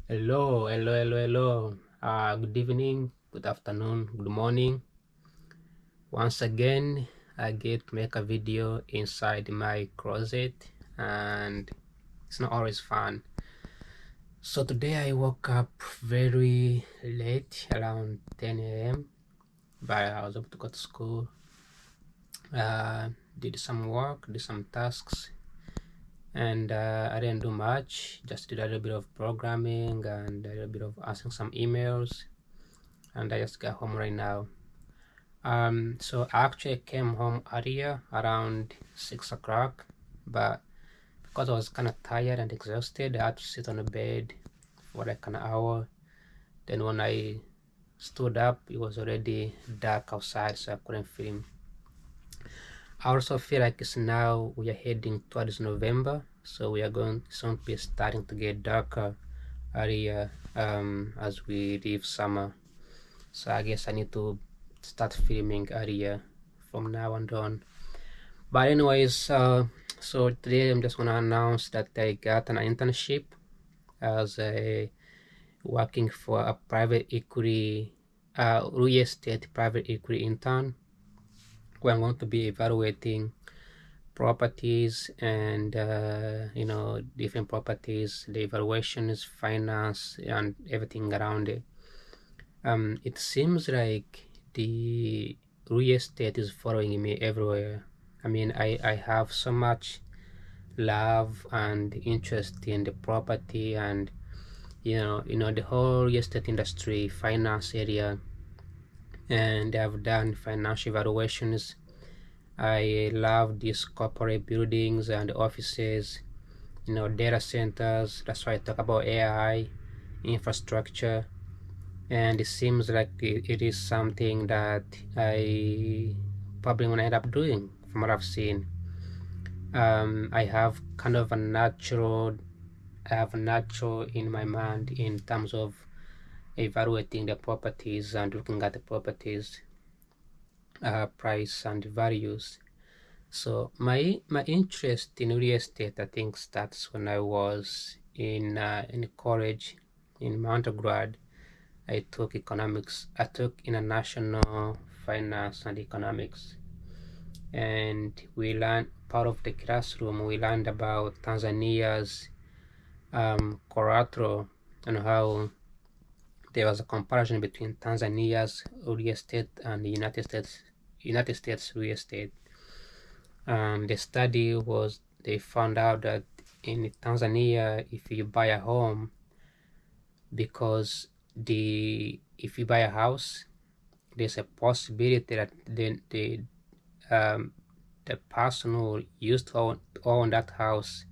Hello. Good evening, good afternoon, good morning. Once again, I get to make a video inside my closet, and it's not always fun. So today I woke up very late, around 10 a.m., but I was able to go to school, did some work, did some tasks, and I didn't do much, just did a little bit of programming and a little bit of answering some emails, and I just got home right now. So I actually came home earlier, around 6 o'clock, but because I was kind of tired and exhausted, I had to sit on the bed for like an hour. Then when I stood up, it was already dark outside, so I couldn't film. I also feel like it's now we are heading towards November, so we are going soon to be starting to get darker earlier as we leave summer. So I guess I need to start filming earlier from now on. But anyways, so today I'm just gonna announce that I got an internship as a working for a private equity, real estate private equity intern, where I'm going to be evaluating properties and different properties, the evaluations, finance, and everything around it. It seems like the real estate is following me everywhere. I mean, I have so much love and interest in the property and the whole real estate industry, finance area, and I've done financial evaluations. I love these corporate buildings and offices, data centers. That's why I talk about AI infrastructure, and it seems like it is something that I probably want to end up doing from what I've seen. I have kind of a natural I have a natural in my mind in terms of evaluating the properties and looking at the properties price and values. So my interest in real estate, I think, starts when I was in college, in my undergrad. I took economics. I took international finance and economics, and we learned part of the classroom. We learned about Tanzania's collateral and how there was a comparison between Tanzania's real estate and the United States real estate. The study was they found out that in Tanzania, if you buy a home, because if you buy a house, there's a possibility that the person who used to own that house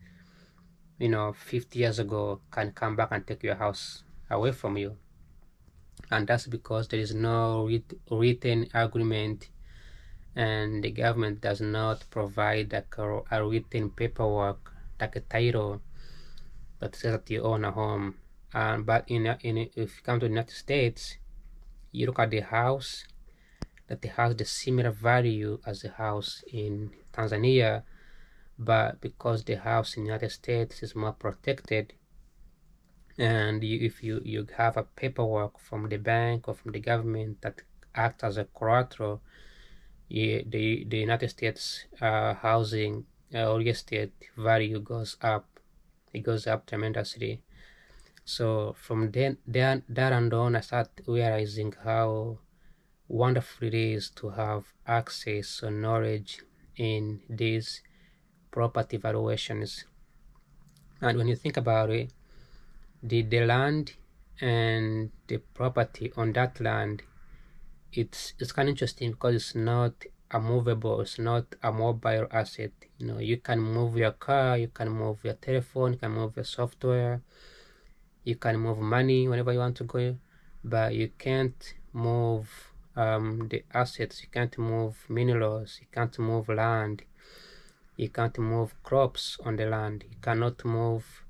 50 years ago can come back and take your house away from you, and that's because there is no written agreement, and the government does not provide a written paperwork like a title that says that you own a home. But if you come to the United States, you look at the house, that it has the similar value as the house in Tanzania, but because the house in the United States is more protected, and if you have a paperwork from the bank or from the government that acts as a collateral, the United States housing real estate value goes up. It goes up tremendously. So from then that and on, I start realizing how wonderful it is to have access or knowledge in these property valuations. And when you think about it, the land and the property on that land, it's kind of interesting because it's not a movable, it's not a mobile asset. You can move your car, you can move your telephone, you can move your software, you can move money whenever you want to go, but you can't move the assets. You can't move minerals, you can't move land, you can't move crops on the land, you cannot move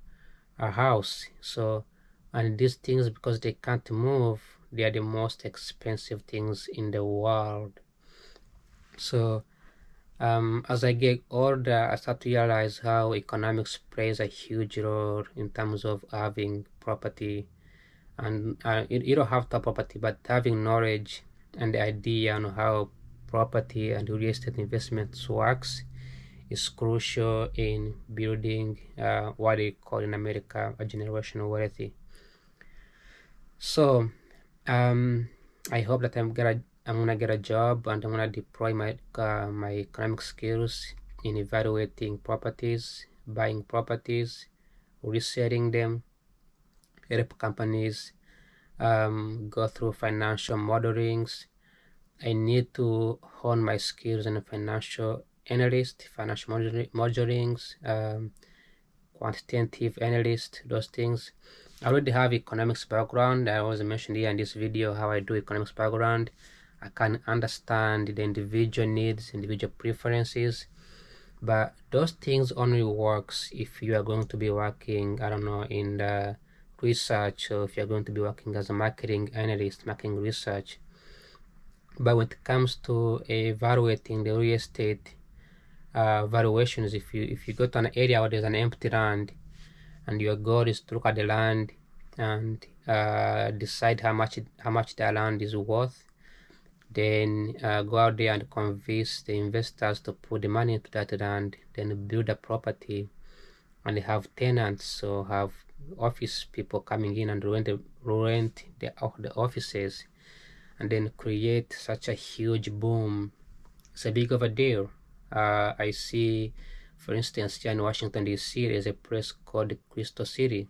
a house. So, and these things, because they can't move, they are the most expensive things in the world. So As I get older, I start to realize how economics plays a huge role in terms of having property. And you don't have the property, but having knowledge and the idea on how property and real estate investments works is crucial in building what they call in America a generational wealthy. So I hope that I'm gonna get a job, and I'm gonna deploy my economic skills in evaluating properties, buying properties, reselling them, help companies go through financial modelings. I need to hone my skills in a financial analyst, financial modelings, quantitative analyst, those things. I already have economics background. I was mentioned here in this video how I do economics background. I can understand the individual needs, individual preferences, but those things only works if you are going to be working, I don't know, in the research, or if you're going to be working as a marketing analyst, marketing research. But when it comes to evaluating the real estate valuations, if you go to an area where there's an empty land, and your goal is to look at the land and decide how much that land is worth, then go out there and convince the investors to put the money into that land, then build a property, and they have tenants, so have office people coming in and rent the offices, and then create such a huge boom. It's a big of a deal. I see, for instance, here in Washington DC, there's a place called Crystal City.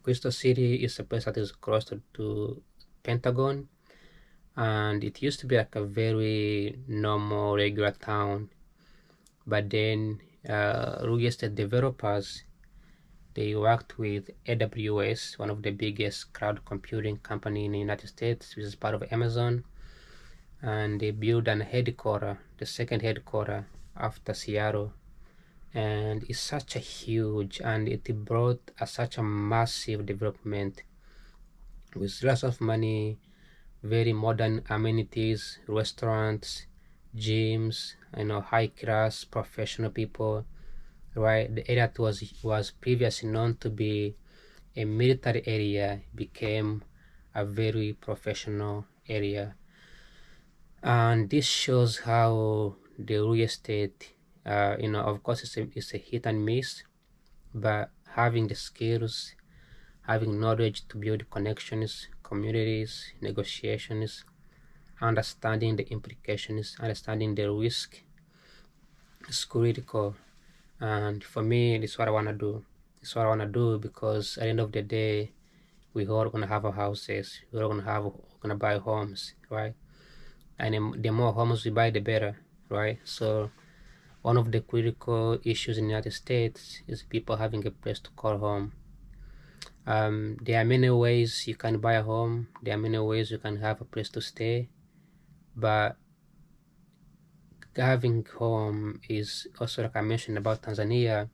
Crystal City is a place that is close to Pentagon, and it used to be like a very normal, regular town. But then real estate developers, they worked with AWS, one of the biggest cloud computing company in the United States, which is part of Amazon, and they built an headquarter, the second headquarter after Seattle, and it's such a huge, and it brought such a massive development with lots of money, very modern amenities, restaurants, gyms, high class professional people, right? The area was previously known to be a military area, became a very professional area. And this shows how the real estate, of course it's a hit and miss, but having the skills, having knowledge to build connections, communities, negotiations, understanding the implications, understanding the risk is critical. And for me, this is what I want to do. It's what I want to do, because at the end of the day, we all gonna have our houses. We're all gonna buy homes, right? And the more homes we buy, the better, right? So one of the critical issues in the United States is people having a place to call home. There are many ways you can buy a home. There are many ways you can have a place to stay, but having home is also, like I mentioned about Tanzania,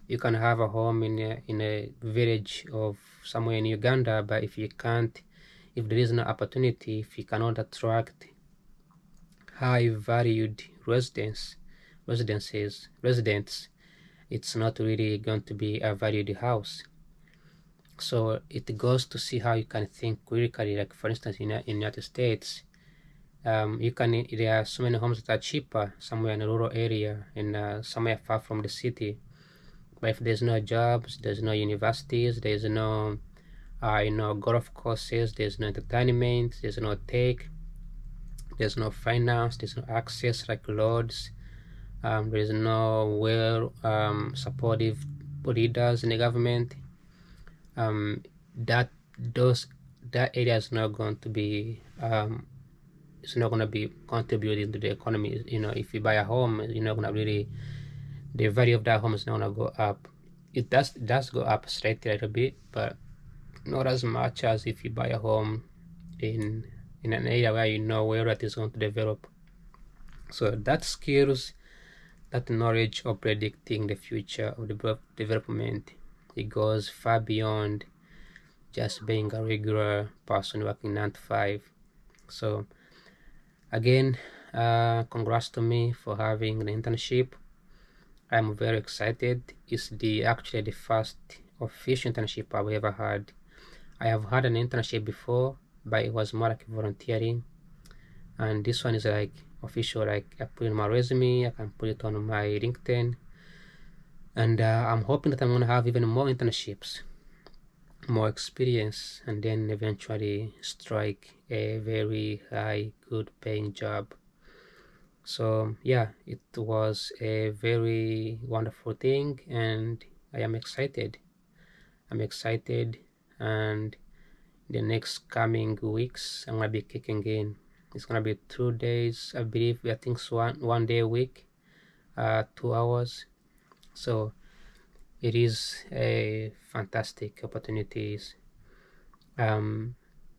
you can have a home in a village of somewhere in Uganda, but if there is no opportunity, if you cannot attract high valued residents, it's not really going to be a valued house. So it goes to see how you can think critically. Like for instance, in the United States, there are so many homes that are cheaper somewhere in a rural area and somewhere far from the city. But if there's no jobs, there's no universities, there's no golf courses, there's no entertainment, there's no tech, there's no finance, there's no access like roads, there's no supportive leaders in the government, that area is not going to be it's not going to be contributing to the economy. If you buy a home, you're not going to really, the value of that home is not going to go up. It does go up slightly a little bit, but not as much as if you buy a home in an area where you know where it is going to develop. So that skills, that knowledge of predicting the future of the development, it goes far beyond just being a regular person working 9 to 5. So again, congrats to me for having the internship. I'm very excited. It's actually the first official internship I've ever had. I have had an internship before, but it was more like volunteering, and this one is like official. Like I put in my resume, I can put it on my LinkedIn, and I'm hoping that I'm gonna have even more internships, more experience, and then eventually strike a very high, good paying job. So yeah, it was a very wonderful thing, and I am excited. I'm excited, and the next coming weeks I'm gonna be kicking in. It's gonna be 2 days, I believe. I think it's one day a week, 2 hours. So it is a fantastic opportunities. Then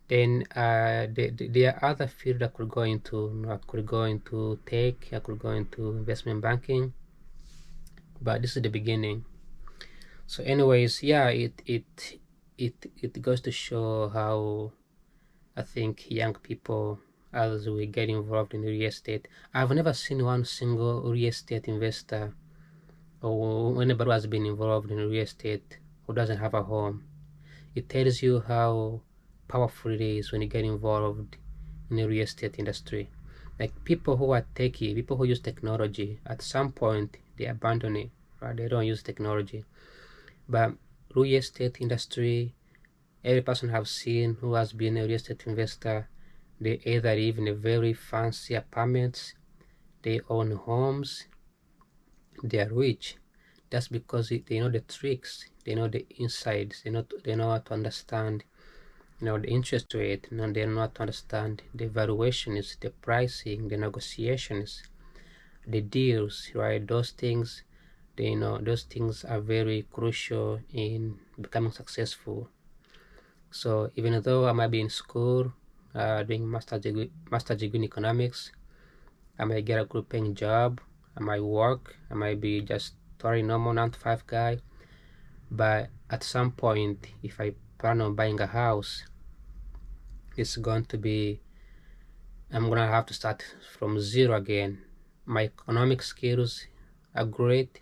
there are other fields I could go into. I could go into tech. I could go into investment banking, but this is the beginning. So, anyways, yeah, it goes to show how I think young people, as we get involved in real estate, I've never seen one single real estate investor or anybody who has been involved in real estate who doesn't have a home. It tells you how powerful it is when you get involved in the real estate industry. Like people who are techie, people who use technology, at some point they abandon it, right? They don't use technology. But real estate industry, every person I've seen who has been a real estate investor, they either live in a very fancy apartments, they own homes, they are rich. That's because they know the tricks, they know the insides, they know how to understand the interest rate, they know how to understand the valuations, the pricing, the negotiations, the deals, right? Those things, those things are very crucial in becoming successful. So even though I might be in school doing master degree in economics, I might get a good paying job, I might work, I might be just totally normal 9 to 5 guy, but at some point, if I plan on buying a house, it's going to be, I'm gonna have to start from zero again. My economic skills are great,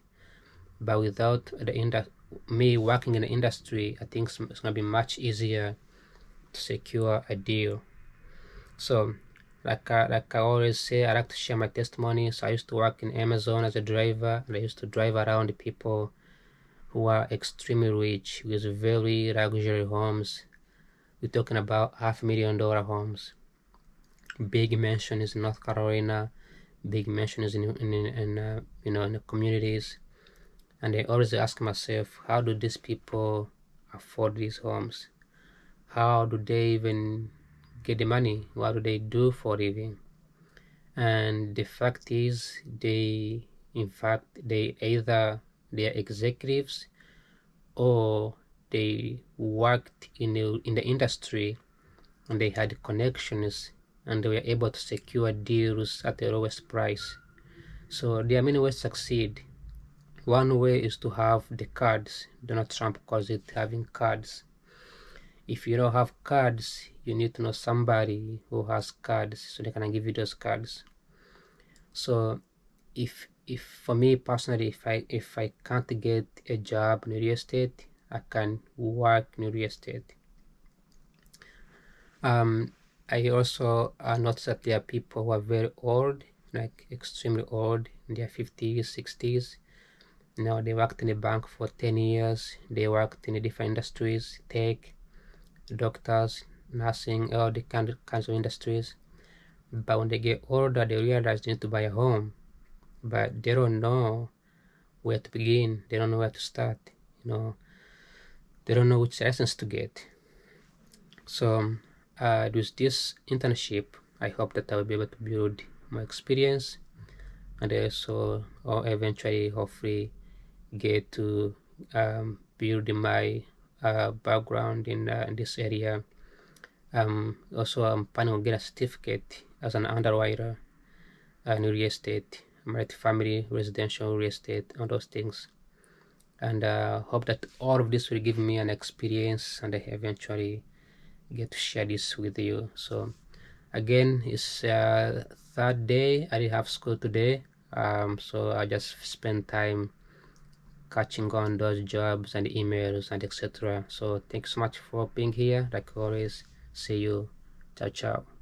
but without me working in the industry, I think it's gonna be much easier to secure a deal. So like I always say, I like to share my testimony. So I used to work in Amazon as a driver, and I used to drive around the people who are extremely rich with very luxury homes. We're talking about $500,000 homes, big mansions in North Carolina, big mansions in the communities. And I always ask myself, how do these people afford these homes? How do they even get the money? What do they do for a living? And the fact is, they either they're executives or they worked in the industry and they had connections and they were able to secure deals at the lowest price. So there are many ways to succeed. One way is to have the cards. Donald Trump calls it having cards. If you don't have cards, you need to know somebody who has cards so they can give you those cards. So if for me personally, if I can't get a job in real estate, I can work in real estate. I also noticed that there are people who are very old, like extremely old, in their 50s, 60s. They worked in a bank for 10 years. They worked in different industries, tech, doctors, nursing, all the kinds of industries. But when they get older, they realize they need to buy a home, but they don't know where to begin. They don't know where to start. They don't know which license to get. So with this internship, I hope that I will be able to build my experience and also or eventually hopefully get to build my background in this area. Also, I'm planning on getting a certificate as an underwriter in real estate, multi-family, residential real estate, all those things. And hope that all of this will give me an experience and I eventually get to share this with you. So again, it's third day. I didn't have school today, so I just spent time catching on those jobs and emails and etc. So thanks so much for being here. Like always, see you. Ciao, ciao.